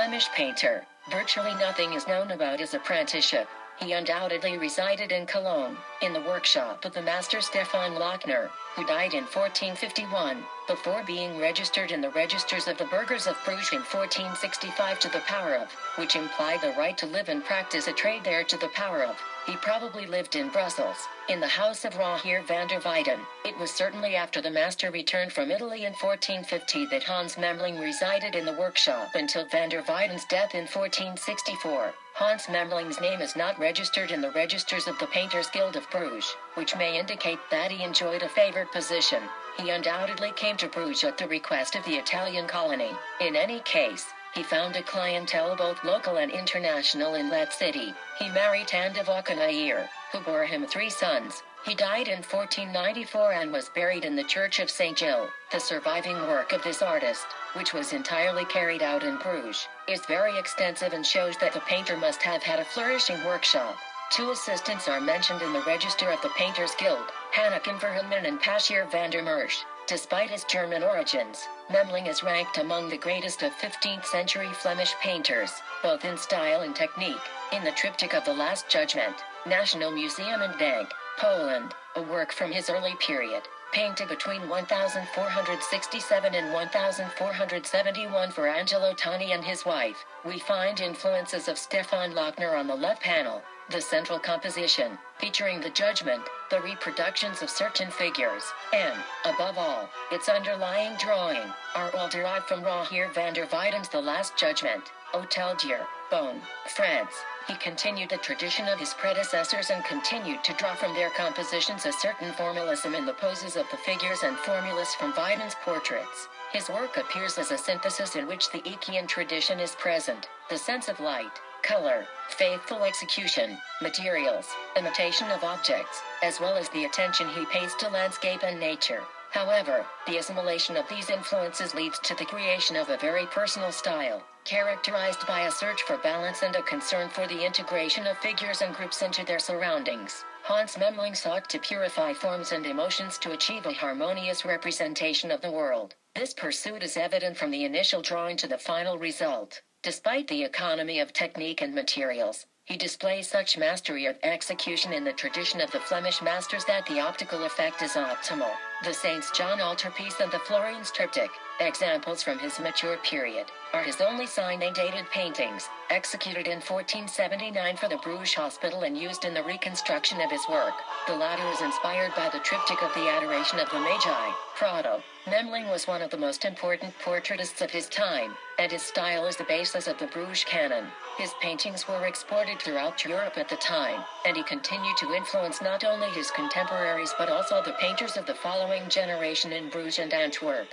Flemish painter. Virtually nothing is known about his apprenticeship. He undoubtedly resided in Cologne, in the workshop of the master Stefan Lochner, who died in 1451, before being registered in the registers of the burghers of Bruges in 1465 to the power of, which implied the right to live and practice a trade there to the power of. He probably lived in Brussels, in the house of Javier van der Weyden. It was certainly after the master returned from Italy in 1450 that Hans Memling resided in the workshop until van der Weyden's death in 1464. Hans Memling's name is not registered in the registers of the Painters Guild of Bruges, which may indicate that he enjoyed a favored position. He undoubtedly came to Bruges at the request of the Italian colony. In any case, he found a clientele both local and international in that city. He married Anne de Vauconaire, who bore him 3 sons. He died in 1494 and was buried in the Church of St. Gilles. The surviving work of this artist, which was entirely carried out in Bruges, is very extensive and shows that the painter must have had a flourishing workshop. 2 assistants are mentioned in the register of the Painters Guild, Hanneken Verhulmen and Paschier van der Merch. Despite his German origins, Memling is ranked among the greatest of 15th-century Flemish painters, both in style and technique. In the Triptych of the Last Judgment, National Museum in Gdańsk, Poland, a work from his early period, painted between 1467 and 1471 for Angelo Tani and his wife, we find influences of Stefan Lochner on the left panel. The central composition, featuring the Judgment, the reproductions of certain figures, and, above all, its underlying drawing, are all derived from Javier van der Weyden's The Last Judgment, Hôtel Dieu, Beaune, France. He continued the tradition of his predecessors and continued to draw from their compositions a certain formalism in the poses of the figures and formulas from Weyden's portraits. His work appears as a synthesis in which the Echian tradition is present, the sense of light, color, faithful execution, materials, imitation of objects, as well as the attention he pays to landscape and nature. However, the assimilation of these influences leads to the creation of a very personal style, characterized by a search for balance and a concern for the integration of figures and groups into their surroundings. Hans Memling sought to purify forms and emotions to achieve a harmonious representation of the world. This pursuit is evident from the initial drawing to the final result. Despite the economy of technique and materials, he displays such mastery of execution in the tradition of the Flemish masters that the optical effect is optimal. The Saints John altarpiece and the Florines triptych, examples from his mature period, are his only sign-dated paintings, executed in 1479 for the Bruges Hospital and used in the reconstruction of his work. The latter is inspired by the triptych of the Adoration of the Magi, Prado. Memling was one of the most important portraitists of his time, and his style is the basis of the Bruges canon. His paintings were exported throughout Europe at the time, and he continued to influence not only his contemporaries but also the painters of the following generation in Bruges and Antwerp.